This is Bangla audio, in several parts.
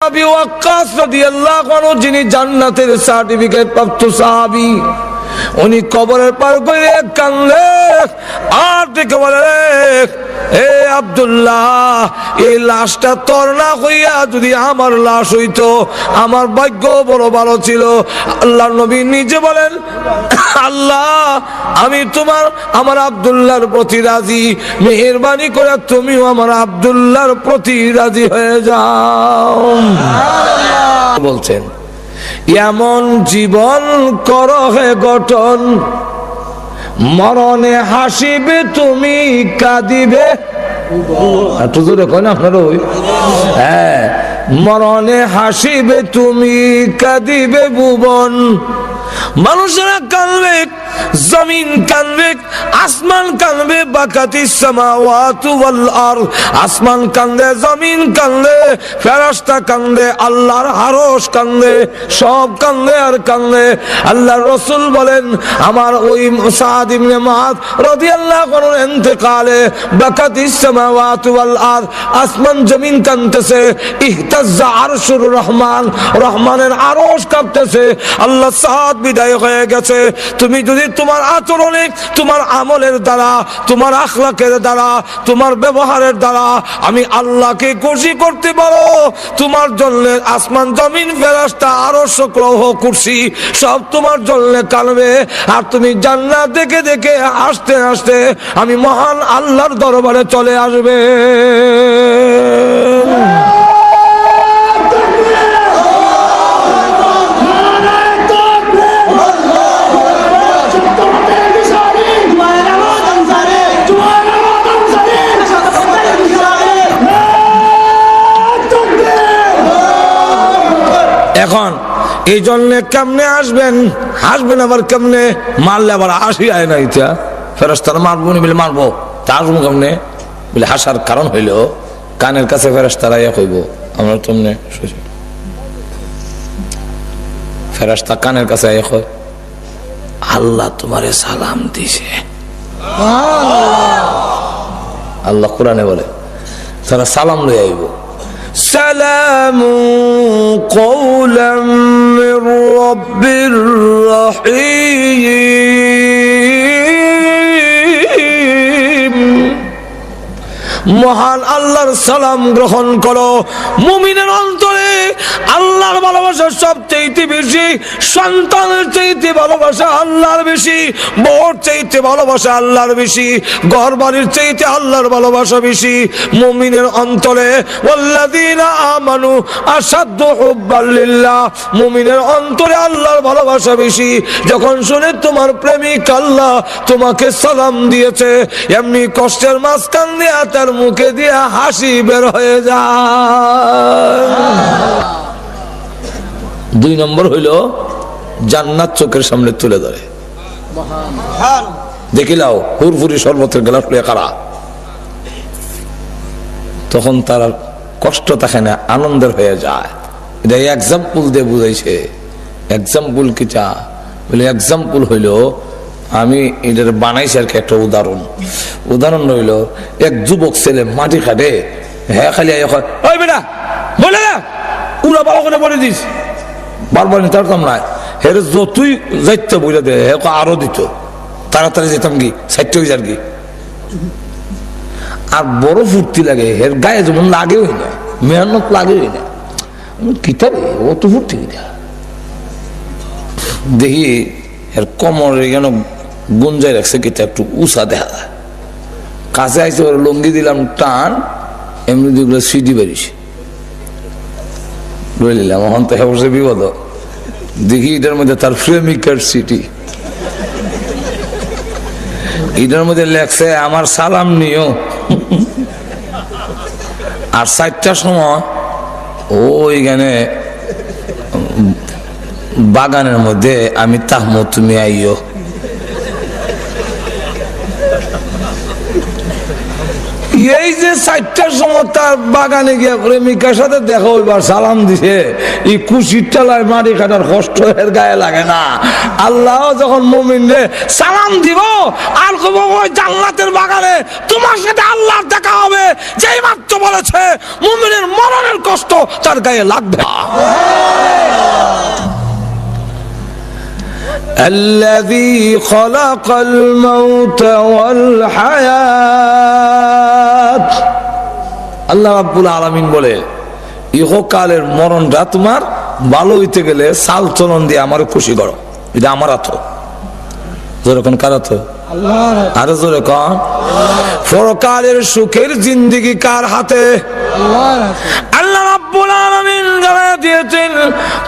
আবি ওয়াক্কাস রাদিয়াল্লাহু আনহু, যিনি জান্নাতের সার্টিফিকেট প্রাপ্ত সাহাবী, উনি কবরের পার করে কাঁদলে আর ডেকে বলে, এ আব্দুল্লাহ, এই লাশটা তোর না হইয়া যদি আমার লাশ হইতো, আমার ভাগ্য বড় ভালো ছিল। আল্লাহর নবী নিজে বলেন, আল্লাহ, আমি আমার আব্দুল্লাহর প্রতি রাজি, মেহেরবানি করে তুমিও আমার আব্দুল্লাহর প্রতি রাজি হয়ে যাও। বলছেন, এমন জীবন করো হে গঠন, মরণে হাসিবে তুমি কাঁদিবে। একটু জোরে কয় না আপনার ওই, হ্যাঁ, মরণে হাসিবে তুমি কাঁদিবে ভুবন। মানুষেরা কাঁদবে, জমিন কাঁদবে, আসমান কাঁদবে, বাকাতিস সামাওয়াতু ওয়াল আরদ, আসমান কাঁদে, জমিন কাঁদে, ফেরেশতা কাঁদে, আল্লাহর আরশ কাঁদে, সব কাঁদে আর কাঁদে। আল্লাহর রাসূল বলেন, আমার ওই সাদ ইবনে মুআদ রাদিয়াল্লাহু আনহু ইন্তেকালে বাকাতিস সামাওয়াতু ওয়াল আরদ, আসমান জমিন কাঁদতেছে, ইহতাজ্জা আরশুর রহমান, রহমানের আরশ কাঁপতেছে। আল্লাহ সাদ বিদায় হয়ে গেছে। তুমি যদি তোমার আচরণে, তোমার আমলের দ্বারা, তোমার আখলাকের দ্বারা, তোমার ব্যবহারের দ্বারা আমি আল্লাহকে খুশি করতে পারো, তোমার জন্য আসমান জমিন ফেরেশতা আরশ গ্রহ কুরসি সব তোমার জন্য কাঁদবে। আর তুমি জান্নাত দেখে দেখে হাসতে হাসতে আমি মহান আল্লাহর দরবারে চলে আসবে। এখন এই জন্য কেমনে আসবেন, হাসবেন আবার কেমনে, মারলে আবার হাসি আয় না, ইচ্ছা ফেরেশতারা মারবো নি বলে মারবো, তা আসবো কেমনে বলে, হাসার কারণ হইল কানের কাছে ফেরেশতারা ইয়া কইব, আমরা তোমনে ফেরেশতা কানের কাছে ইয়া কয়, আল্লাহ তোমারে সালাম দিছে। আল্লাহ কোরআনে বলে, তারা সালাম লই আইব, সালামু কওলাম মির রাব্বির রহিম। মহান আল্লাহর সালাম গ্রহণ করো। মুমিনের অন্তরে আল্লাহর ভালোবাসা সবচেয়ে বেশি, সন্তানের চাইতে ভালোবাসা আল্লাহর বেশি, বউর চাইতে ভালোবাসা আল্লাহর বেশি, ঘর বাড়ির চাইতে আল্লাহর ভালোবাসা বেশি মুমিনের অন্তরে। ওয়াল্লাযীনা আমানু আশাদ্দু হুব্বান লিল্লাহ, মুমিনের অন্তরে আল্লাহর ভালোবাসা বেশি। যখন শুনে তোমার প্রেমিক আল্লাহ তোমাকে সালাম দিয়েছে, এমনি কষ্টের মাঝখান দিয়া তার মুখে দিয়া হাসি বের হয়ে যায়। দুই নম্বর হইল জান্নাত চোখের সামনে তুলে ধরে। দেখিলাও হুরফুরি শরবতের গ্লাস লইয়া কারা, তখন তার কষ্ট থাকে না, আনন্দের হয়ে যায়। এটা এক্সাম্পল দিয়ে বুঝাইছে। এক্সাম্পল কি চা বলে, এক্সাম্পল হইল আমি এটার বানাইছি আর কি একটা উদাহরণ রইল, এক যুবক ছেলে মাটি খাটে, হ্যাঁ খালি ওই বেটা বলে না পুরা ভালো করে বলে দিস, বারবার নিতে পারতাম না, হের যতই যাইতে বলে দে হে আরো দিত, তাড়াতাড়ি যেতাম কি সাইটে হয়ে যার কি। আর বড় ফুর্তি লাগে, হের গায়ে যেমন লাগেও না, মেহনত লাগেও না, কিতাবে অত ফুর্তি কিনা দেখি এর কোমর এখানে গুঞ্জায় রাখছে, কিতা একটু উষা দেখা যায়। কাছে আইসে ওর লঙ্গি দিলাম টান, এমনি দুগুলো সিটি বেরিয়েছে, রয়ে নিলাম। এখন তো হেবসে বিপদ, দেখি এটার মধ্যে তার প্রেমিকার সিটি, এটার মধ্যে লেখছে আমার সালাম নিও। আর 4টার সময় ওইখানে বাগানের মধ্যে আমি তাহমো তুমি আইও। এই যে 4টার সময় তার বাগানে গিয়া প্রেমিকার সাথে দেখা হইবার সালাম দিছে, এই কুশির টালায় মাটি কাটার কষ্ট এর গায়ে লাগে না। আল্লাহ যখন মুমিনরে সালাম দিব আর কব ওই জান্নাতের বাগানে তোমার সাথে আল্লাহর দেখা হবে, যেই মাত্র বলেছে মুমিনের মরণের কষ্ট তার গায়ে লাগবে না। الذي خلق الموت والحياة, আল্লাহ রাব্বুল আলামিন বলে ইহকালের মরণটা তোমার ভালো হইতে গেলে চাল চলন দিয়ে আমার খুশি করো। এটা আমার হাতে। জোরে কোন কার হাতে? আরো জোরে কোন। পরকালের সুখের জিন্দেগি কার হাতে? আল্লাহ রাব্বুল আলামিন জানায় দিয়েছেন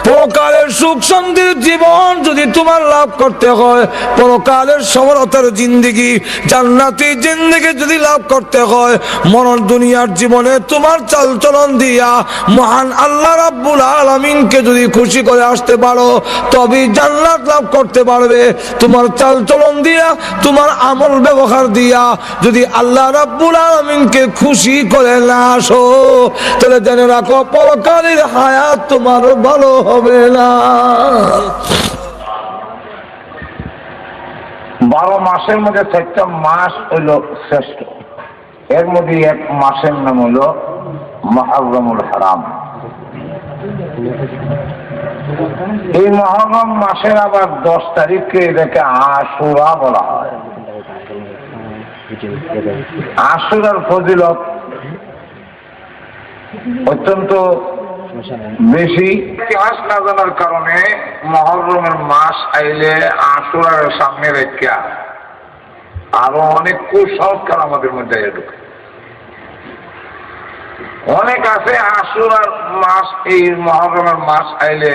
পরকালের সুখ শান্তির জীবন যদি তোমার লাভ করতে হয়, পরকালের সফলতার জিন্দেগি জান্নাতি জিন্দেগি যদি লাভ করতে হয়, মরণ দুনিয়ার জীবনে তোমার চালচলন দিয়া মহান আল্লাহ রাব্বুল আলামিনকে যদি খুশি করে আসতে পারো তবেই জান্নাত লাভ করতে পারবে। তোমার চালচলন দিয়া তোমার আমল ব্যবহার দিয়া যদি আল্লাহ রাব্বুল আলামিনকে খুশি করে না আসো তাহলে জেনে রাখো পরকালের হায়াত তোমার ভালো হবে না। 12 মাসের মধ্যে 4টা মাস হইল শ্রেষ্ঠ। এর মধ্যে এক মাসের নাম হলো মুহররমুল হারাম। এই মুহররম মাসের আবার 10 তারিখকে এটাকে আশুরা বলা হয়। আশুরার ফজিলত অত্যন্ত বেশি। ইতিহাস না জানার কারণে মুহররমের মাস আইলে আশুরার সামনে রেখা আরো অনেক কুসংস্কার আমাদের মধ্যে ঢুকে। অনেক আছে আশুরার মাস, এই মুহররমের মাস আইলে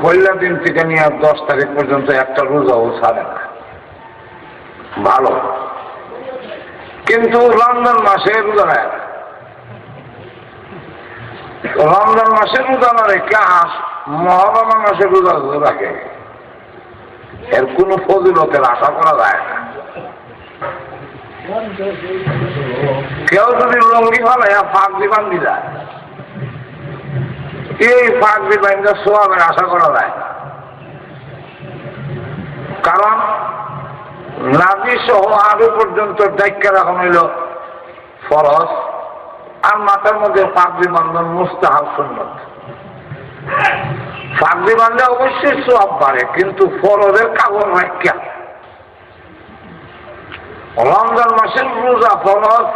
পয়লা দিন থেকে নিয়ে 10 তারিখ পর্যন্ত একটা রোজাও ছাড়ে না, ভালো। কিন্তু রমজান মাসে রোজা নেয়, রমজান মাসে রোজা না রেখে মুহররম মাসে রোজা রাখে, এর কোন ফজিলতের আশা করা যায় না। কেউ যদি লঙ্গি ফালাইয়া ফাঁক দিবান দিলা, এই ফাঁক দিবান সোয়াবের আশা করা যায় না। কারণ নাভি সহ আরো পর্যন্ত দায়িত্ব রাখা হইল ফরজ, আর মাথার মধ্যে পাগড়ি বান্ধন মুস্তাহাব সুন্নত। পাগড়ি বান্ধে অবশ্যই সোয়াব বাড়ে, কিন্তু ফরজের কাগজ রাখা। রমজান মাসের রোজা ফরজ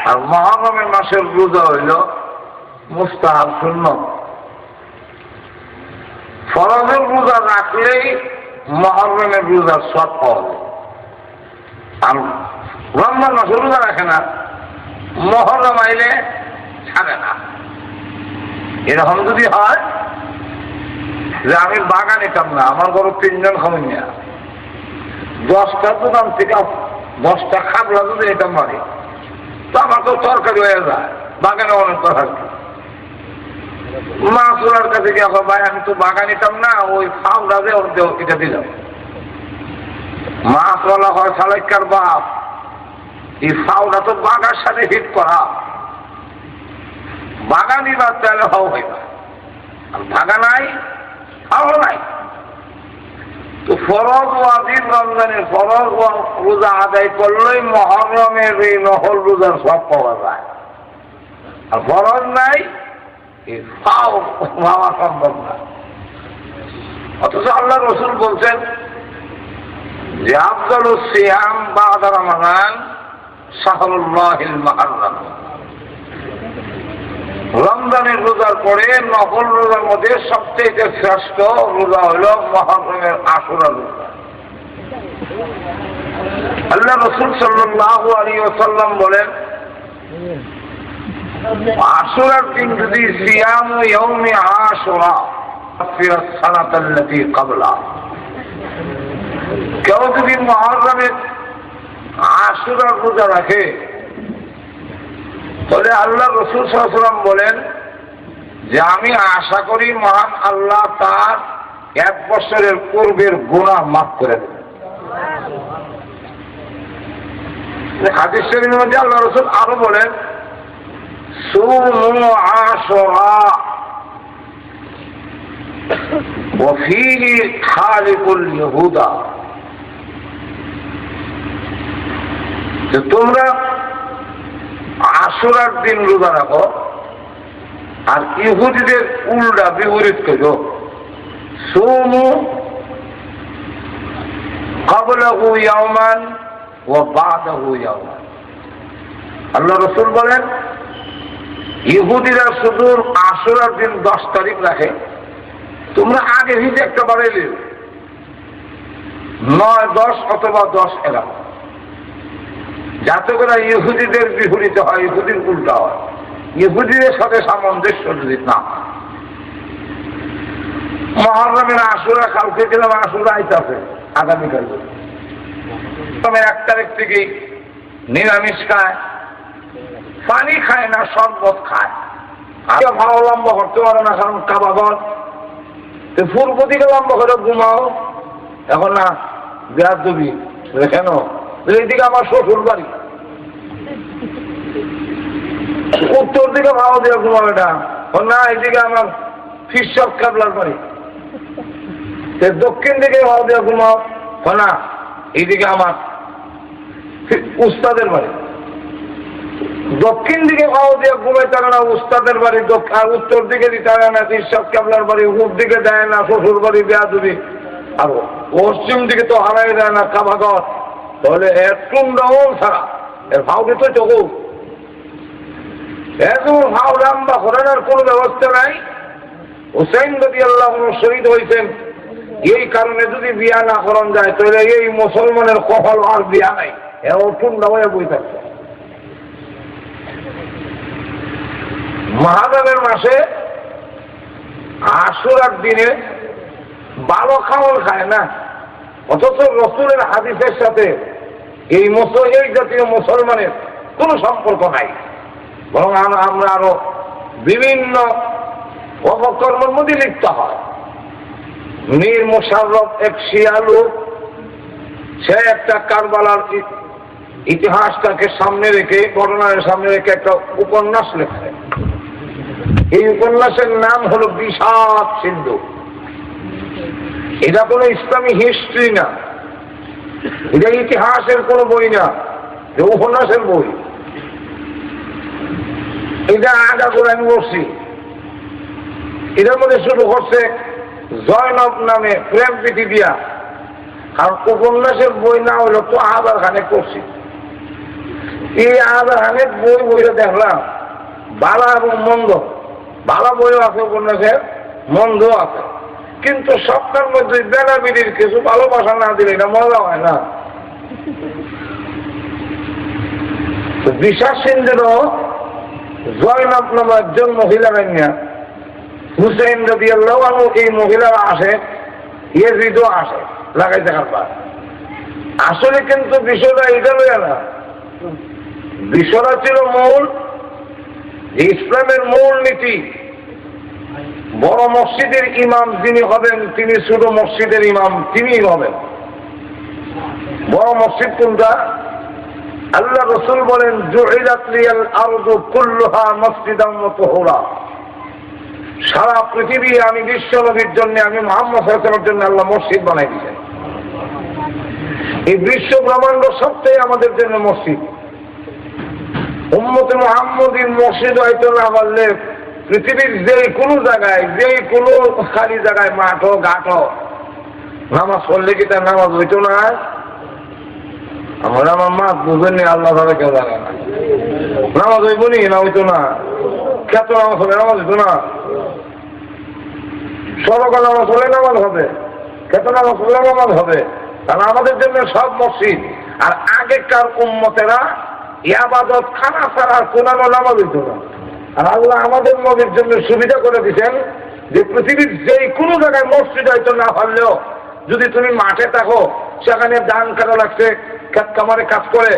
আর মুহররমের মাসের রোজা হইল মুস্তাহাব সুন্নত। ফরজের রোজা রাখলেই মুহররমের রোজার সওয়াব পাওয়া যায়, আর রমজান মাসের রোজা রাখে না, মুহররম আইলে ছাড়ে না। এরকম যদি হয় যে আমি বাগান নিতাম না, আমার ঘরে 3 জন খাবেন না, 10টা দোকান থেকে 10টা খাবলা যদি নিতাম পারি তো আমার তো তরকারি হয়ে যায়। বাগানে অনেক তরকারি। মাছ ওনার কাছে গিয়ে ভাই আমি তো বাগান নিতাম না, ওই ফাউন্ডা যে ওর দেহ এটা দিলাম। মাছওয়ালা হয় সালাইকার বাপ, এই ফাউন্ডা তো বাগার সাথে হিট করা, বাগানই বা চাইলে হাও হইবা, আর বাগা নাই হাও নাই। তো ফরজ ওয়াজিব রমজানের ফরজ রোজা আদায় করলেই মুহররমের এই নফল রোজার সওয়াব পাওয়া যায়, আর ফরজ নাই এই ফাও পাওয়া সম্ভব না। অথচ আল্লাহ রাসূল বলছেন যে আফদালুস সিয়াম বা'দা রমাদান শাহরুল্লাহিল মুহররম। রমজানের রোজার পরে নফল রোজার মধ্যে সবচেয়ে শ্রেষ্ঠ রোজা হল মুহররমের আশুরা রোজা। আল্লাহ রাসূল সাল্লাল্লাহু আলাইহি ওয়াসাল্লাম বলেন আশুরার দিন যদি সিয়াম ইয়াউমি আশুরা কাফিরাত সানাতাল্লাতী ক্বাবলা, কেউ যদি মুহররমের আশুরার রোজা রাখে তাহলে আল্লাহ রাসূল সাল্লাল্লাহু আলাইহি ওয়াসাল্লাম বলেন যে আমি আশা করি মহান আল্লাহ তার 1 বছরের পূর্বের গুনাহ মাফ করে দেবেন। হাদিস শরীফের মধ্যে আল্লাহ রাসূল আরো বলেন সুমু আশুরা ওয়া ফীহি খালিকুল ইহুদা, যে তোমরা আশুরার দিন রোজা রাখো আর ইহুদিদের উল্টা বিপরীত করো, সুমু ক্বাবলাহু ইয়াওমান ওয়া বা'দাহু ইয়াওমান। আল্লাহ রাসূল বলেন ইহুদিরা শুধু আশুরার দিন 10 তারিখ রাখে, তোমরা আগে হিজে একটা বাড়াইলে 9, 10 অথবা 10, 11, যাতে করে ইহুদিদের বিপরীত হয়, ইহুদির উল্টা হয়, ইহুদিদের সাথে সামঞ্জস্য যদি না। মুহররমের আশুরা কালকে দিলাম, আশুরা আইতাছে আগামীকাল। 1 তারিখ থেকে নিরামিষ খায়, পানি খায় না, শরবত খায়। ভালো লম্বা করতে পারে না, কারণ কাবাগর পূর্ব দিকে লম্বা করে ঘুমাও। এখন না বিরাট দুবি কেন, এইদিকে আমার শ্বশুর বাড়ি, উত্তর দিকে ভালো দিয়ে ঘুমাও, এটা না এইদিকে আমার ফিরসব কাবলার বাড়ি, দক্ষিণ দিকে ভালো দিয়ে ঘুমাও, না এইদিকে আমার উস্তাদের বাড়ি। দক্ষিণ দিকে ভাও দিয়ে ঘুমাইতে না উস্তাদের বাড়ি, আর উত্তর দিকে দিতে না ফিরসব কাবলার বাড়ি, পূব দিকে দেয় না শ্বশুর বাড়ি বেয়াদবি, আর পশ্চিম দিকে তো হারাই দেয় না কাবাগর। তাহলে এর টুন্ডাও ছাড়া এর ভাও দিত চকু, এরকম ভাও লম্বা করানোর কোনো ব্যবস্থা নাই। হুসাইন রাদিয়াল্লাহু আনহু শহীদ হয়েছেন এই কারণে, যদি বিয়া না করান যায় তাহলে এই মুসলমানের কপাল আর বিয়া নাই, এর টুন্ডা হয়ে বই থাকছে। মুহররমের মাসে আশুরার দিনে ভালো খাওয়ার খায় না, অথচ রাসূলের হাদিসের সাথে এই জাতীয় মুসলমানের কোনো সম্পর্ক নাই, বরং আমরা আরো বিভিন্ন অপকর্মের মধ্যে লিপ্ত হয়। মীর মোশাররফ এক শিয়া লোক, সে একটা কারবালার ইতিহাসটাকে সামনে রেখে, ঘটনার সামনে রেখে একটা উপন্যাস লেখে। এই উপন্যাসের নাম হলো বিষাদ সিন্ধু। এটা কোনো ইসলামী হিস্ট্রি না, এটা ইতিহাসের কোনো বই না, এটা উপন্যাসের বই। এটা আগা করে আমি বলছি, এটার মধ্যে শুরু করছে জয়নব নামে প্রেম প্রীতি দিয়া, আর উপন্যাসের বই না হইল তো আবার খানে করছি। এই আবার খানে বইটা দেখলাম বালা এবং মন্দ, বালা বইও আছে উপন্যাসের, মন্দও আছে, কিন্তু সবটার মধ্যে বেড়াবিড়ির কিছু ভালোবাসা না দিলে এটা মজা হয় না। বিষাদ সিন্ধুরও জয়নব নামে একজন মহিলা রান্না, হুসাইন রাদিয়াল্লাহু আনহু এই মহিলারা আসে, ইয়াজিদও আসে লাগাই দেখার পর। আসলে কিন্তু বিষয়টা এটা লইয়া না, বিষয়টা ছিল মূল ইসলামের মূল নীতি। বড় মসজিদের ইমাম যিনি হবেন তিনি ছোট মসজিদের ইমাম তিনিই হবেন। বড় মসজিদ কোনটা? আল্লাহ রাসূল বলেন জুইলাত লিয়াল আরদু কুল্লুহা মসজিদান ওয়া তুহুরা, সারা পৃথিবী আমি বিশ্ব নবীর জন্য, আমি মুহাম্মদ সাল্লাল্লাহু আলাইহি ওয়াসাল্লামের জন্য আল্লাহ মসজিদ বানাই দিয়েছেন। এই বিশ্ব ব্রহ্মাণ্ড সবটাই আমাদের জন্য মসজিদ। উম্মতে মুহাম্মদীর মসজিদ হয়তো না পারলে পৃথিবীর যে কোনো জায়গায়, যে কোনো খালি জায়গায়, মাঠ হোক ঘাট হোক, নামাজ পড়লে কি তার নামাজ হইতো না? আমার মা বুঝেননি, আল্লাহ তাআলা কেউ জানে না। নামাজ হইব নি? না হইতো না। কত নামাজ হবে? নামাজ হইতো না। সরকার নামাজ হলে নামাজ হবে, কত নামাজ হলে নামাজ হবে। কারণ আমাদের জন্য সব মসজিদ। আর আগেকার উম্মতেরা ইবাদত খানা ছাড়া কোন নামাজ হইতো না। আর আল্লাহ আমাদের নবীর জন্য সুবিধা করে দিচ্ছেন যে পৃথিবীর যে কোনো জায়গায় মসজিদ হয়তো না পারলেও যদি তুমি মাঠে থাকো, সেখানে ধান কাটা লাগছে, খেত কামারে কাজ করে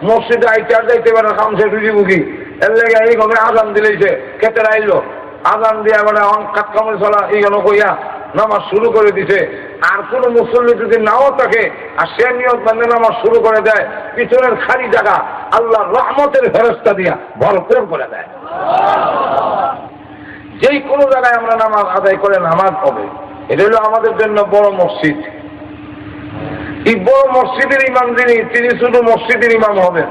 মসজিদে আইতে আর যাইতে পারে, খামছে রুজি বুকি, এর লেগে এইভাবে আজান দিলেইছে, খেতে আইলো আজান দিয়ে মানে খাত কামড়ে চলা এইগুলো কইয়া নামাজ শুরু করে দিছে, আর কোন মুসল্লি যদি নাও থাকে আর সে নিয়ত বান্ধে নামাজ শুরু করে দেয়, পিছনের খালি জায়গা আল্লাহ রহমতের ফেরেশতা দিয়া ভরপুর করে দেয়। যেই কোনো জায়গায় আমরা নামাজ আদায় করে নামাজ হবে, এটা হলো আমাদের জন্য বড় মসজিদ। এই বড় মসজিদের ইমাম যিনি, তিনি শুধু মসজিদের ইমাম হবেন।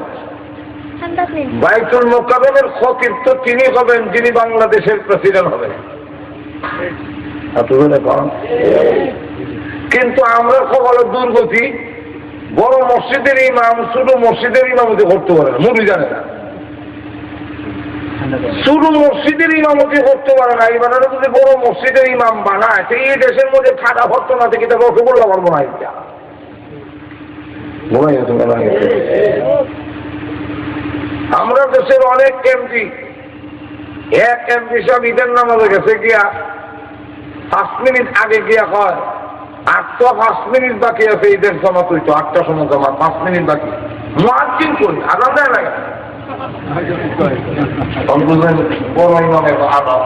বাইতুল মুকাররমের খতিব তো তিনি হবেন যিনি বাংলাদেশের প্রেসিডেন্ট হবেন। কিন্তু আমরা সকলের দুর্গতি, বড় মসজিদের ইমাম শুধু মসজিদের ইমামতি করতে পারে না, মুড়ি জানে না। শুধু মসজিদের ইমামতি করতে পারে না, এবার যদি বড় মসজিদের ইমাম বানায় তো এই দেশের মধ্যে ঠাডা ভর্ত না থেকে তাকে ওকে বলতে পারবো না। এটা আমরা দেশের অনেক এমপি, এক এমপি সব ঈদের নামাজে গেছে গিয়া 5 মিনিট আগে গিয়া হয় 5 মিনিট বাকি আছে ঈদের জমা, তুই তো 8টার সময় জমা, 5 মিনিট বাকি মুয়াজ্জিন করি আজান দেয় না বড় ইমামের আদাব।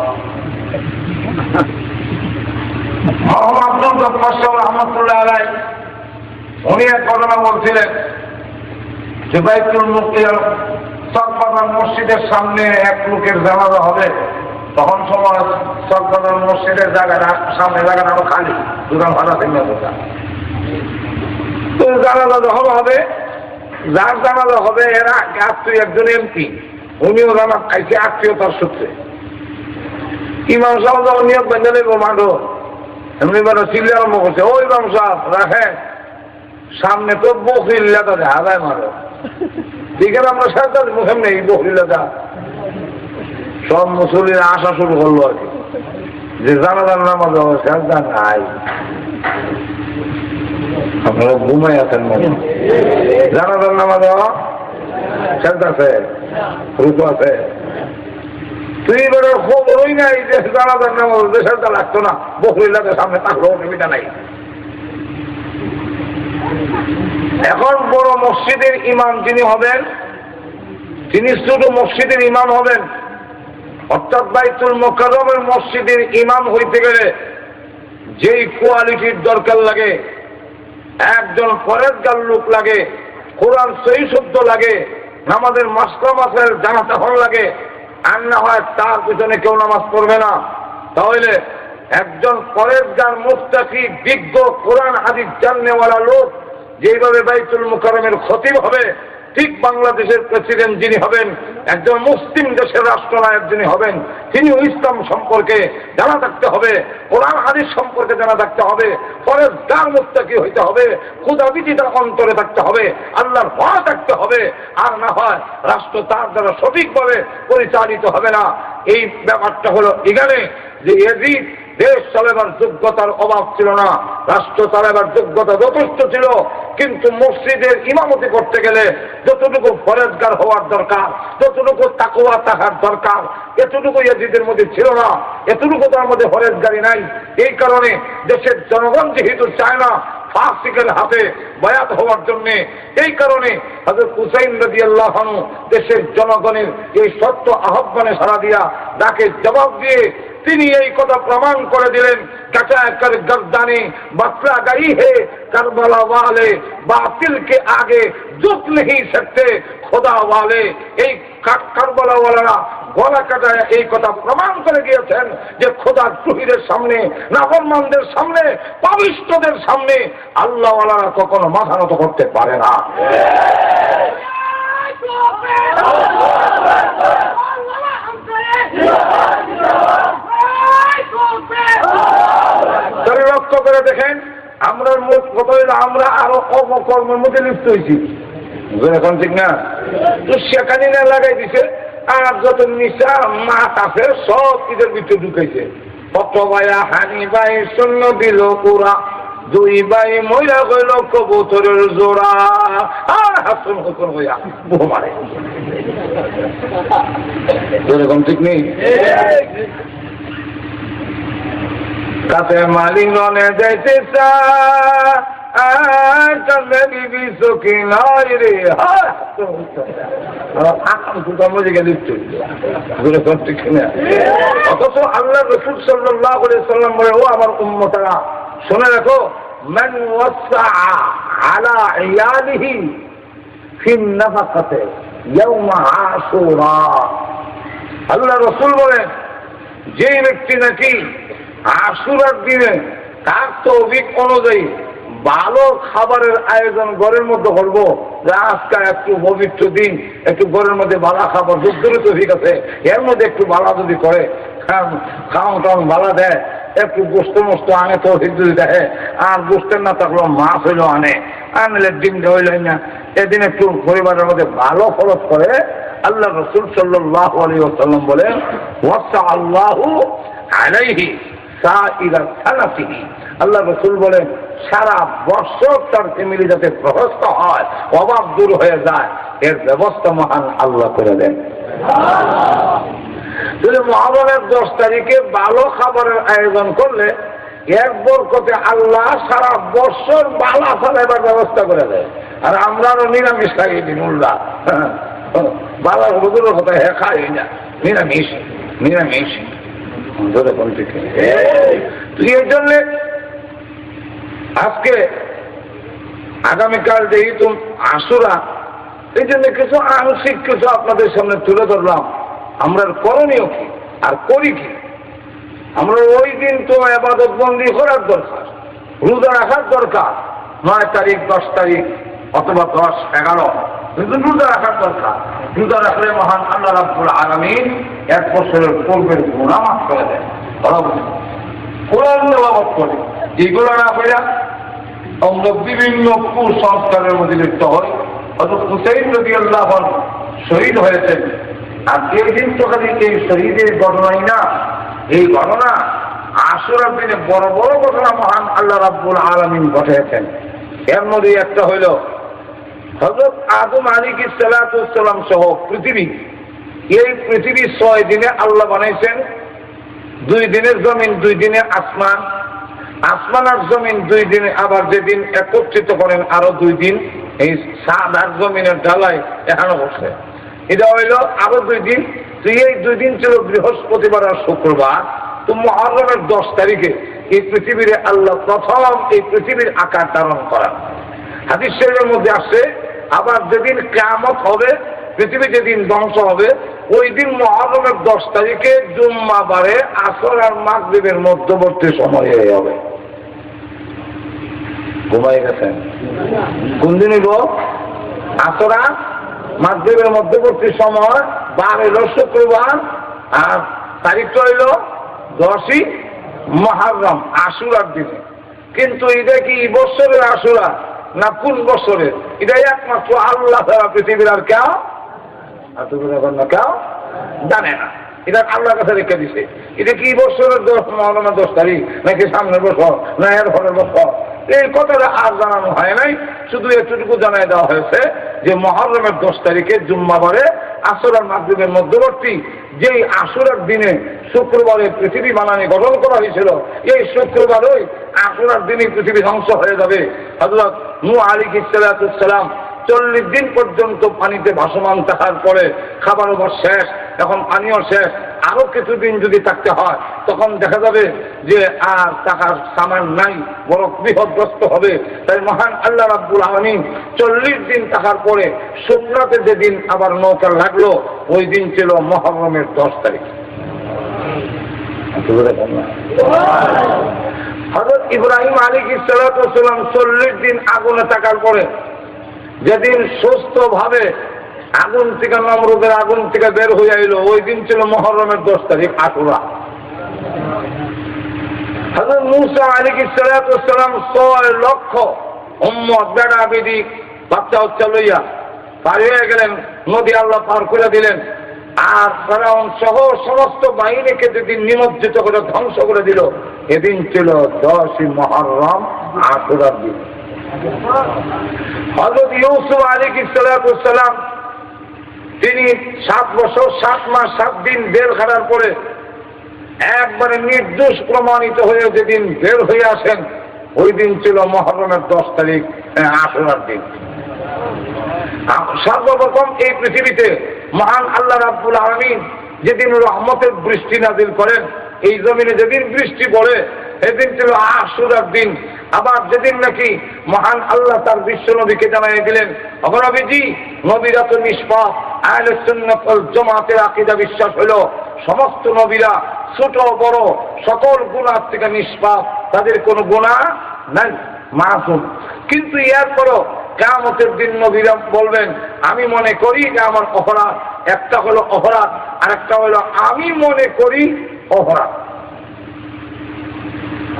মোহাম্মদ আব্দুল গফফার সাহেব রহমাতুল্লাহ আলাইহি উনি এক ঘটনা বলছিলেন যে বাইতুল মুকাররম চকবাজার মসজিদের সামনে এক লোকের জানাজা হবে, তখন সময় চকবাজার মসজিদের জায়গাটা সামনে জায়গাটা আরো খালি, দোকান ভাড়া থেকে দোকান। তো জানাজা যখন হবে, যার জানাজা হবে এরা আত্মীয় একজন এমপি, উনিও জানা খাইছে আত্মীয়তার সূত্রে। ইমাম সাহেব যখন নিয়োগ বেঁধে নেব মাঠো, এমনি বেড়া চিল্লি আরম্ভ করছে, ও ইমাম সাহেব রাখেন, সামনে তো বকরিল্লাটা দেখা যায় মারো, যেখানে আমরা সাজদা মুখে নেই বকরিল্লাটা। সব মুসল্লিরা আসা শুরু করলো আর কি, যে জানাজার নামাজ হবে সাজদা নাই। আপনারা ঘুমাই আছেন মনে, জানাজার নামাজ সাজদা আছে, রুকু আছে, তুই এবার খবরই নাই যে জানাজার নামাজ সাজদা লাগতো না, বকরিল্লাদের সামনে থাকলো অসুবিধা নাই। এখন বড় মসজিদের ইমাম যিনি হবেন, তিনি শুধু মসজিদের ইমাম হবেন, অর্থাৎ বাইতুল মুকাররমের মসজিদের ইমাম হইতে গেলে যেই কোয়ালিটির দরকার লাগে, একজন পরেজগার লোক লাগে, কোরআন সহি শুদ্ধ লাগে, নামাজের মাসের জানাতে হল লাগে, আর না হয় তার পিছনে কেউ নামাজ পড়বে না। তাহলে একজন পরেজগার মুত্তাকি বিজ্ঞ কোরআন হাদিস জাননেওয়ালা লোক যেভাবে বাইতুল মুকাররমের খতিব হবে, ঠিক বাংলাদেশের প্রেসিডেন্ট যিনি হবেন, একজন মুসলিম দেশের রাষ্ট্রনায়ক যিনি হবেন, তিনিও ইসলাম সম্পর্কে জানা থাকতে হবে, কোরআন হাদিস সম্পর্কে জানা থাকতে হবে, পরেজগার মুত্তাকি হইতে হবে, খোদাভীতি তার অন্তরে থাকতে হবে, আল্লাহর ভয় থাকতে হবে, আর না হয় রাষ্ট্র তার দ্বারা সঠিকভাবে পরিচালিত হবে না। এই ব্যাপারটা হলো এখানে যে ইয়াজিদ দেশ চালাবার যোগ্যতার অভাব ছিল না, রাষ্ট্র চালাবার যোগ্যতা যথেষ্ট ছিল, কিন্তু মসজিদের ইমামতি করতে গেলে যতটুকু পরেজগার হওয়ার দরকার, যতটুকু তাকওয়া থাকার দরকার, এতটুকু ইয়াজিদের মধ্যে ছিল না, এতটুকু তার মধ্যে পরেজগারি নাই। এই কারণে দেশের জনগণ যেহেতু চায় না ফাসিকের হাতে বায়াত হওয়ার জন্য, এই কারণে হযরত হুসাইন রাদিয়াল্লাহু আনহু দেশের জনগণের এই সত্য আহ্বানে সাড়া দিয়া তাকে জবাব দিয়ে তিনি এই কথা প্রমাণ করে দিলেন, কাটা কর গর্দানে বতলা গई है करबला वाले बातिल के आगे झुक नहीं सकते खुदा वाले। এই কারবালা ওয়ালারা গলা কাটায় এই কথা প্রমাণ করে গিয়েছেন যে খোদার তুহিরের সামনে, নাফরমানদের সামনে, পাপিষ্ঠদের সামনে আল্লাহ ওয়ালারা কখনো মাথা নত করতে পারে না। লক্ষ্য করে দেখেন, আমরা মোট কথা হইলে আমরা আরো অপকর্মের মধ্যে লিপ্ত হয়েছি, এখন ঠিক না? তো সেখানে না লাগাই দিছে, আর যত নিশা মাছ আছে সব ঈদের ভিতরে ঢুকাইছে। কত ভাইয়া হানি ভাই শূন্য দিল ওরা, 2 ভাই মহিলা গইল কবুতরের জোড়া, আর হাসন হুসন হইয়া বহু মারে, এরকম ঠিক নেই। কাছে মালিক রনে যাইতে চা বিবি সকিনাই রে অথচ আল্লাহ রাসূল সাল্লাল্লাহু আলাইহি সাল্লাম বলে, ও আমার উম্মতেরা শুনে রাখো, মান ওয়াসআ আলা ইয়ালিহি ফিন নাফাকাতে ইয়াউমা আশুরা। আল্লাহ রাসূল বলেন, যে ব্যক্তি নাকি আশুরার দিনে তার তৌফিক অনুযায়ী ভালো খাবারের আয়োজন ঘরের মধ্যে করবো, যে আজকে একটু পবিত্র দিন, একটু ঘরের মধ্যে ভালো খাবার দুধের তৌফিক আছে, এর মধ্যে একটু ভালো যদি করে, খাওয়ান টাউন ভালো দেয়, একটু গোস্ত মোস্ত আনে তৌফিক যদি দেয়, আর গোস্তের না থাকলেও মাছ হইলেও আনলে ডিম হইল না, এদিন একটু পরিবারের মধ্যে ভালো খরচ করে। আল্লাহ রাসূল সাল্লাল্লাহু আলাইহি ওয়াসাল্লাম বলেন, ওয়াসা আল্লাহু আলাইহি সাইরা সালাতিহি। আল্লাহ রাসূল বলেন, সারা বছর তার ফ্যামিলি যাতে প্রশস্ত হয়, অভাব দূর হয়ে যায়, এর ব্যবস্থা মহান আল্লাহ করে দেন। যদি মুহররমের 10 তারিখে ভালো খাবারের আয়োজন করলে এক বরকতে আল্লাহ সারা বছর বালা চালাইবার ব্যবস্থা করে দেয়। আর আমরা নিরামিষ খাই মোল্লা, বালা হুজুরের কথা হ্যাঁ খাই না, নিরামিষ নিরামিষ তুই এই জন্যে আজকে আগামীকাল যেহেতু আশুরা, এই জন্য কিছু আংশিক কিছু আপনাদের সামনে তুলে ধরলাম। আমরা করণীয় কি আর করি কি? আমরা ওই দিন তো ইবাদত বন্দি করার দরকার, রোজা রাখার দরকার, 9 তারিখ 10 তারিখ অথবা 10, 11 কিন্তু রোজা রাখার দরকার। রোজা রাখলে মহান আল্লাহ রাব্বুল আলামিন 1 বছরের পূর্বের গুনাহ মাফ করে দেন। কোরআন তেলাওয়াত করে এগুলো না করে আমরা বিভিন্ন কুসংস্কারের মধ্যে লিপ্ত হই। হযরত হুসাইন রাদিয়াল্লাহু আনহু শহীদ হয়েছেন, আর এই দিন তো খালি এই শহীদের ঘটনাই না, এই ঘটনা আশুরার দিনে বড় বড় ঘটনা মহান আল্লাহ রাব্বুল আলামিন ঘটিয়েছেন। এর মধ্যে একটা হইল হযরত আদম আলাইহিস সালাম সহ পৃথিবী, এই পৃথিবী 6 দিনে আল্লাহ বানাইছেন। 2 দিনের জমিন, 2 দিনের আসমান, আসমান আর জমিন 2 দিনে, আবার যেদিন একত্রিত করেন আরো 2 দিন, এই সাদ আর জমিনের ঢালাই এখানে বসে, এটা হইল আরো 2 দিন। তো এই 2 দিন ছিল বৃহস্পতিবার আর শুক্রবার। তো মুহররমের 10 তারিখে এই পৃথিবীর আল্লাহ প্রথম এই পৃথিবীর আকার ধারণ করান। হাদিস শরীফের মধ্যে আসে, আবার যেদিন কিয়ামত হবে, পৃথিবী যেদিন ধ্বংস হবে, ওই দিন মুহররমের 10 তারিখে জুম্মা বারে আসর আর মাগরিবের মধ্যবর্তী সময়ে হবে। ঘুমাই গেছেন? কোন দিন হইব? আসর আর মাগরিবের মধ্যবর্তী সময়, বার হইল শুক্রবার, আর তারিখটা হইল 10ই মুহররম, আশুরার দিনে। কিন্তু এটা কি বছরের আশুরা না কোন বছরের? এটা একমাত্র আল্লাহ ছাড়া পৃথিবীর আর কেউ জানে না। এটা আল্লাহর কাছে রেখে দিছে। এটা কি বছরের মুহররমের 10 তারিখ নাকি সামনের বছর না এর পরের বছর, এই কথাটা আর জানানো হয় নাই। শুধু এতটুকু জানাই দেওয়া হয়েছে যে মুহররমের 10 তারিখে জুম্মাবারে আসর আর মাগরিবের মধ্যবর্তী যেই আসরের দিনে শুক্রবারে পৃথিবী বানানি গঠন করা হয়েছিল, এই শুক্রবারই আসরের দিনে পৃথিবী ধ্বংস হয়ে যাবে। হযরত নূহ আলাইহিস সালাম 40 দিন পর্যন্ত পানিতে ভাসমান থাকার পরে খাবারও শেষ, এখন পানিও শেষ, আরো কিছুদিন যদি থাকতে হয় তখন দেখা যাবে যে আর টাকার সামান নাই, বড় বিপদগ্রস্ত হবে। তাই মহান আল্লাহ রাব্বুল আলামিন 40 দিন থাকার পরে শুক্রাতে যেদিন আবার নৌকা লাগলো, ওই দিন ছিল মুহররমের 10 তারিখ। হযরত ইব্রাহিম আলাইহিস সালাম 40 দিন আগুনে থাকার পরে যেদিন সুস্থ ভাবে আগুন থেকে, নমরুদের আগুন থেকে বের হয়ে আইল, ওই দিন ছিল মুহররমের 10 তারিখ আশুরা। হযরত মূসা আলাইহিস সালাম 6 লক্ষ উম্মত বেড়া বেদি বাচ্চা হচ্ছে লইয়া পার হয়ে গেলেন, নদী আল্লাহ পার করে দিলেন। আর ফেরাউন সহ সমস্ত বাহিনীকে যেদিন নিমজ্জিত করে ধ্বংস করে দিল, এদিন ছিল 10ই মুহররম, আশুরার দিন। হযরত ইউসুফ আলাইহিস সালাম তিনি 7 বছর 7 মাস 7 দিন জেল খাটার পরে একবারে নির্দোষ প্রমাণিত হয়ে যেদিন বের হয়ে আসেন, ওই দিন ছিল মুহররমের 10 তারিখ, আশুরার দিন। সর্বপ্রথম এই পৃথিবীতে মহান আল্লাহ রাব্বুল আলামিন যেদিন রহমতের বৃষ্টি নাযিল করেন, এই জমিনে যেদিন বৃষ্টি পড়ে সেদিন ছিল আশুরার দিন। আবার যেদিন নাকি মহান আল্লাহ তার বিশ্ব নবীকে জানাই দিলেন, নবীজি, নবীরা তো নিষ্পাপ, আহলে সুন্নাত ওয়াল জামাতের আকীদা বিশ্বাস হলো সমস্ত নবীরা ছোট বড় সকল গুনাহ থেকে নিষ্পাপ, তাদের কোনো গুনাহ নাই, মাসুম। কিন্তু এরপরও কিয়ামতের দিন নবীরা বলবেন, আমি মনে করি যে আমার অপরাধ, একটা হলো অপরাধ আর একটা হলো আমি মনে করি অপরাধ।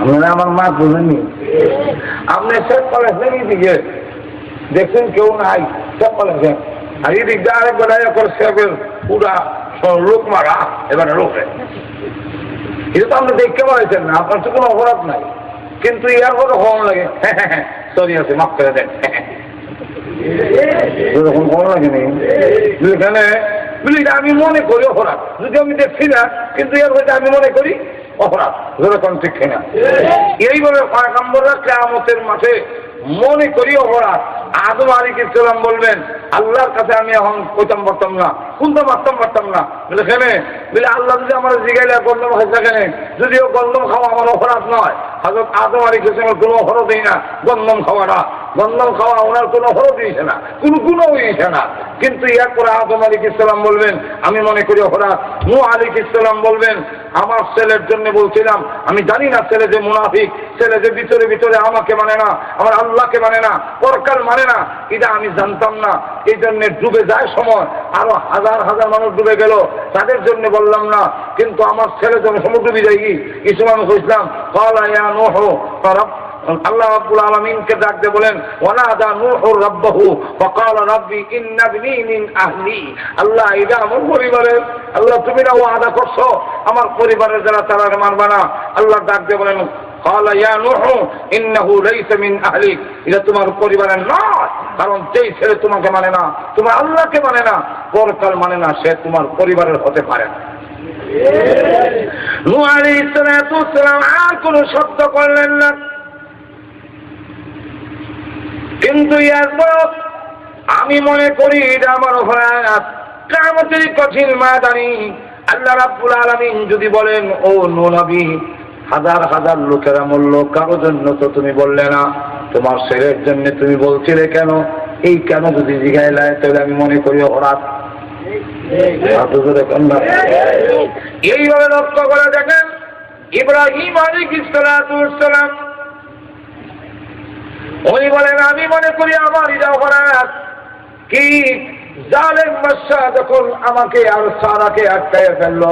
আপনারা আমার মা বুঝেননি? আপনি সব কলেজেন দিকে দেখছেন কেউ নাই, সব কলেজেন আর এই দিক দিয়ে আরেক বেলায় সেবের পুরা লোক মারা, এবারে লোকে এটা তো আপনি দেখতে পারেছেন না, আপনার তো কোনো অপরাধ নাই, কিন্তু ইয়ার কোনো কম লাগে, সরি আছে মাফ করে দেন, এরকম কম লাগে নেই। এখানে আমি মনে করি অপরাধ, যদি আমি দেখছি না, কিন্তু এর হয়তো আমি মনে করি অপরাধ, যেরকম ঠিক কিনা। এইভাবে পয়গম্বররা কিয়ামতের মাঠে মনে করি অপরাধ। আদম আলাইহিস সালাম বলবেন, আল্লাহর কাছে আমি এখন কইতাম পারতাম না, শুনতে পারতাম না, বলে কেন? বলে আল্লাহ যদি আমার জিগাইলে গন্ধম খাইছে কেন? যদিও গন্ধম খাওয়া আমার অপরাধ নয়, হযরত আদম আলাইহিস সালামের কোনো অপরাধ দেই না গন্ধম খাওয়াটা, গন্ধম খাওয়া ওনার কোনো অপরাধ দিয়েছে না, কোনো গুণও হয়েছে না। কিন্তু এরপরে আদম আলাইহিস সালাম বলবেন, আমি মনে করি অপরাধ। নূহ আলাইহিস সালাম বলবেন, আমার ছেলের জন্য বলছিলাম, আমি জানি না ছেলে যে মুনাফিক, ছেলে যে ভিতরে ভিতরে আমাকে মানে না, আমার আল্লাহকে মানে না, পরকাল মানে না, এটা আমি জানতাম না, এই জন্য ডুবে যায় সময়, আরো হাজার হাজার মানুষ ডুবে গেল, তাদের জন্য বললাম না, কিন্তু আমার ছেলে যখন সমুদ্র ডুবে যায়, এই সময় আমি কইছিলাম, ক্বালা ইয়া নূহ আল্লাহ রাব্বুল আলামিনকে ডাক দিয়ে বলেন, ওয়ানাদা নূহু রাব্বাহু ফাকালা রাব্বি ইন্না ইবনী মিন আহলি। আল্লাহ, এটা আমার পরিবারের, আল্লাহ তুমি না ওয়াদা করছো আমার পরিবারের যারা তারা মানবে না। আল্লাহ ডাক দিয়ে বলেন, ক্বালা ইয়া নূহু ইন্নাহু লাইসা মিন আহলিক, এটা তোমার পরিবারের নয়, কারণ যেই ছেলে তোমাকে মানে না, তোমার আল্লাহকে মানে না, পরকাল মানে না, সে তোমার পরিবারের হতে পারে না। নূহ আলাইহিস সালাম আর কোনো শব্দ করলেন না, কিন্তু এরপর আমি মনে করি এটা আমার অপরাধ। কিয়ামতের কঠিন ময়দানে আল্লাহ রাব্বুল আলামিন যদি বলেন, ও নূহ নবী, হাজার হাজার লোকেরা মরল, কারোর জন্য তো তুমি বললে না, তোমার ছেলের জন্য তুমি বলছিলে কেন? এই কেন যদি জিজ্ঞাসা, তাহলে আমি মনে করি অপরাধ। এইভাবে লক্ষ্য করে দেখেন, ইব্রাহিম আলাইহিস সালাম উনি বলেন, আমি মনে করি আমার এটা অপরাধ। কি জালেম বাদশা যখন আমাকে আর সারাকে আটকায় ফেললো,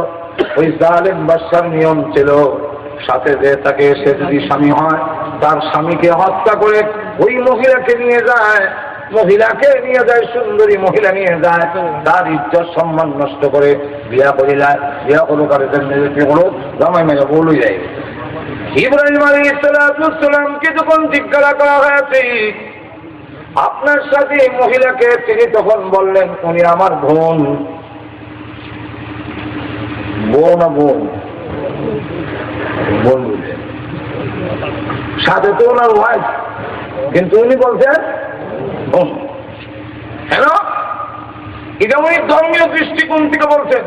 ওই জালেম বাদশার নিয়ম ছিল সাথে যে তাকে সে যদি স্বামী হয়, তার স্বামীকে হত্যা করে ওই মহিলাকে নিয়ে যায়, সুন্দরী মহিলা নিয়ে যায়, তার ইজ্জত সম্মান নষ্ট করে বিয়া করিলায়, বিয়া করো কারে কি করো, জামাই মেয়ে বলই যায়। ইব্রাহিম আলাইহিস সালামকে যখন জিজ্ঞাসা করা হয়েছে, আপনার সাথে মহিলাকে, তিনি তখন বললেন, উনি আমার বোন। বোন না বোন, বোন সাথে তো ওনার ওয়াইফ, কিন্তু উনি বলছেন বোন। কেন? এটা উনি ধর্মীয় দৃষ্টিকোণ থেকে বলছেন।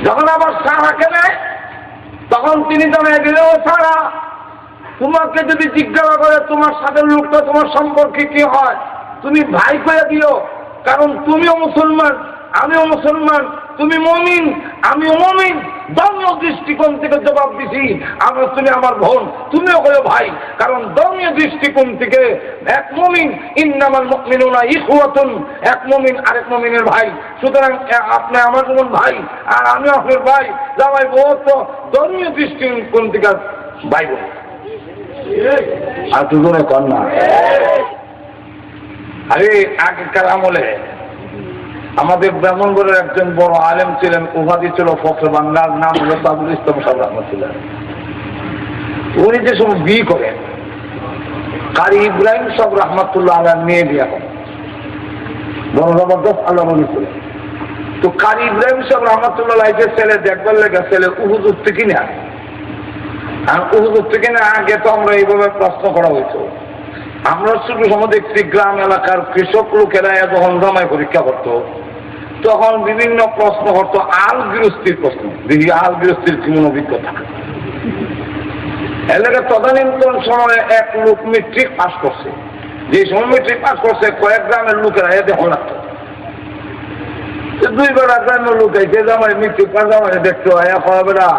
যখন আবার সারাকে নেয়, তখন তিনি জানাই দিল, ও সারা, তোমাকে যদি জিজ্ঞাসা করে তোমার সাথে লোকটা তোমার সম্পর্কে কি হয়, তুমি ভাই করে দিও, কারণ তুমিও মুসলমান, আমিও মুসলমান, তুমি মুমিন, আমিও মুমিন। ধর্মীয় দৃষ্টিকোণ থেকে জবাব দিছি, তুমি আমার বোন, তুমিও করে ভাই, কারণ ধর্মীয় দৃষ্টিকোণ থেকে এক মুমিন, ইন্নামাল মুমিনুনা ইখওয়াতুন, এক মুমিন আরেক মুমিনের ভাই, সুতরাং আপনি আমার যেমন ভাই আর আমিও আপনার ভাই, জামাই বউ, তো ধর্মীয় দৃষ্টিকোণ থেকে ভাই বোন। আর দুজনে কন্যা। আরে আগেকার আমলে আমাদের ব্রাহ্মণগড়ের একজন বড় আলেম ছিলেন, উপাধি ছিল ফখর বাংলার, নাম হল সাদুল ইসলাম সাহেব রহমতুল্লাহ। উনি যে সময় বিয়ে করেন, কারি ইব্রাহিম সাহেব রহমতুল্লাহ আলার মেয়ে বিয়ে করেন, বড় জবরদস্ত আল্লাহ মনে করেন। তো কারি ইব্রাহিম সাহেব রহমতুল্লাহ ছেলে দেখবার লেগে ছেলে উহুদ উঠতে কিনা, আর হুজুর থেকে না আগে তো আমরা এইভাবে প্রশ্ন করা হয়েছে। আমরা ছোট সময় দেখছি গ্রাম এলাকার কৃষক লোকেরা যখন জামাই পরীক্ষা করতো তখন বিভিন্ন প্রশ্ন করতো, আল গৃহস্থির প্রশ্ন। দেখি আল গৃহস্থির কেমন অভিজ্ঞতা। এলাকার তদানীন্তন সময়ে এক লোক মেট্রিক পাস করছে, যে সময় মেট্রিক পাস করছে কয়েক গ্রামের লোকেরা এ দেখো লাগতো। দুইবার গ্রামের লোক এসে জামাই মেট্রিক পাস জামাই দেখতো বেড়া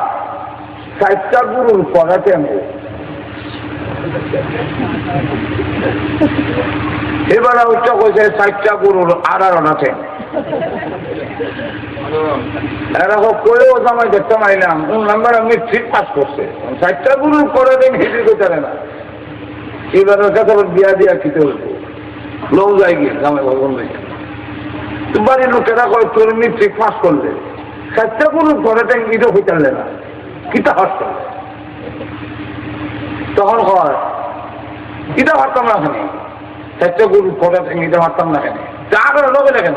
4টা গুরুর পড়াতে এবার উচ্চ কইছে 4টা গুরুর 18টা এরকম করেও জামাই দেখতে মাইলাম নাম্বার মেট্রিক পাস করছে 4টা গুরুর পরে দিন হিসেবে করতে না। এবার কাছে বিয়া দিয়া খেতে হইতো লোক যাই গিয়ে জামাই ভগবান বাড়ির লোকেরা কয় তোর মেট্রিক পাস করলে 4টা গুরুর পরে দিন ইটো হইতে না কিতা হস্ত তখন হয় ইটা পারতাম না কেন 4টা গুরুর পরে ইটা পারতাম না কেন যা করে লোকে দেখে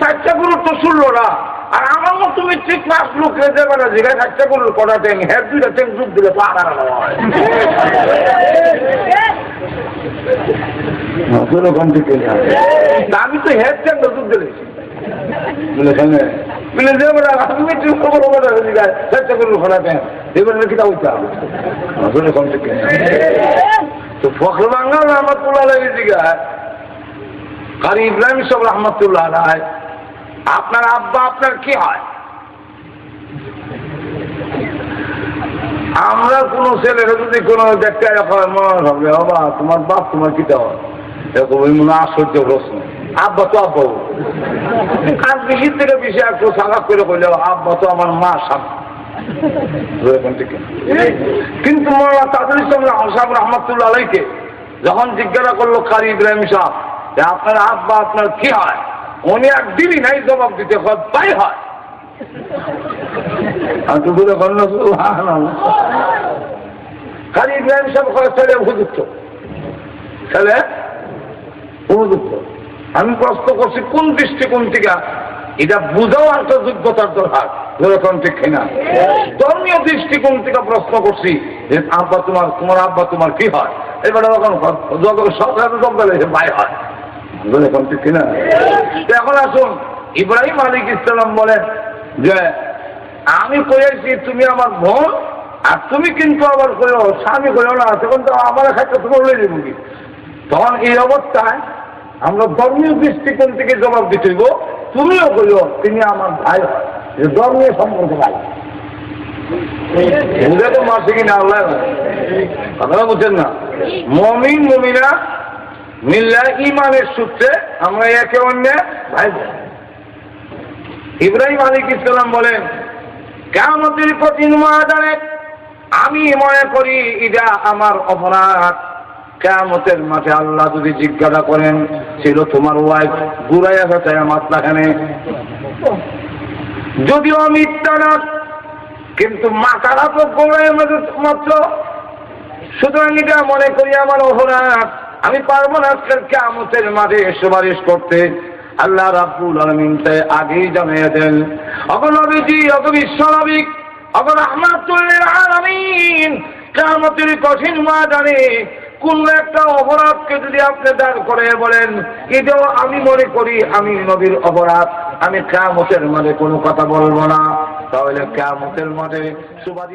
4টা গুরুর তো শুনলো না। আর আমার মতো মেট্রিক পাস লোক রেজে বেড়া যেখানে 4টা গুরুর পড়া ট্যাং হেড 2টা ট্যাং যুগ দিলে তো আগার হয় আমি তো হেড ট্যাং যুগ দিলেছি বলে বলে যে বেড়া আমি মেট্রিক খবর 4টা গুরুর পড়া ট্যাং এবার কিতা হইতাম তো ফখর বাঙ্গাল রহমতুল্লাহ জিগায় কারি ইব্রাহিম সাহেব রহমতুল্লাহ আলাইহি আপনার আব্বা আপনার কি হয়? আমরা কোন ছেলেরা যদি কোনো দেখতে মনে হবে বাবা তোমার বাপ তোমার কিটা হয় এরকম মনে আশ্চর্য প্রশ্ন। আব্বা তো আব্বা আর বেশির থেকে বেশি একটু সালাপ করে কইলে আব্বা তো আমার মা সাপ। কিন্তু মোল্লা তাজুল ইসলাম সাহেব রহমতুল্লাহ আলাইহিকে যখন জিজ্ঞাসা করলো কারি ইব্রাহিম সাহেব যে আপনার আব্বা আপনার কি হয়, উনি একদিনই নাই জবাব দিতে তাই হয়। কারি ইব্রাহিম সাহেব ছেলে উপযুক্ত ছেলে উপযুক্ত। আমি প্রশ্ন করছি কোন দৃষ্টিকোণ থেকে এটা বুঝাও আন্তর্যোগ্যতার দরকার যেরকম ঠিক কিনা। ধর্মীয় দৃষ্টিকোণ থেকে প্রশ্ন করছি যে আব্বা তোমার আব্বা তোমার কি হয়, এবারে সরকার জঙ্গলে ভাই হয় যেরকম ঠিক কিনা। এখন আসুন ইব্রাহিম আলাইহিস সালাম বলেন যে আমি কইছি তুমি আমার বোন আর তুমি কিন্তু আবার কইও স্বামী কইও না তখন তো আমার ক্ষেত্রে তুমি বলে দেবো কি। তখন এই অবস্থায় আমরা ধর্মীয় দৃষ্টিকোণ থেকে জবাব দিতে হইব তুমিও কইও তিনি আমার ভাই, ধর্মীয় সম্পর্ক ভাই বুঝে তো মারছে কিনা আল্লাহ আপনারা বুঝছেন না। মমিন মমিনা মিল্লা ইমানের সূত্রে আমরা একে অন্যে ভাই। ইব্রাহিম আলাইহিস সালাম বলেন কিয়ামতের কঠিন ময়দানে আমি মনে করি এটা আমার অপরাধ। কিয়ামতের মাঠে আল্লাহ যদি জিজ্ঞাসা করেন ছিল তোমার ওয়াইফ ঘুরাইয়া গেছে মাথাখানে, যদিও মিথ্যা না কিন্তু মাথাটা তো গোড়ায় মাত্র, সুতরাং এটা মনে করি আমার অপরাধ। আমি পারবো না আজকের কিয়ামতের মাঠে সুপারিশ করতে। আল্লাহ রাব্বুল আলামিন তাই আগেই জানিয়ে দেন অগনবীজি অগবিশ্বনবী অগরহমাতুল লিল আলামিন কিয়ামতের কঠিন ময়দানে কোন একটা অপরাধকে যদি আপনি দাঁড় করে বলেন এটাও আমি মনে করি আমি নবীর অপরাধ, আমি কিয়ামতের মাঠে কোনো কথা বলবো না, তাহলে কিয়ামতের মাঠে সুপারিশ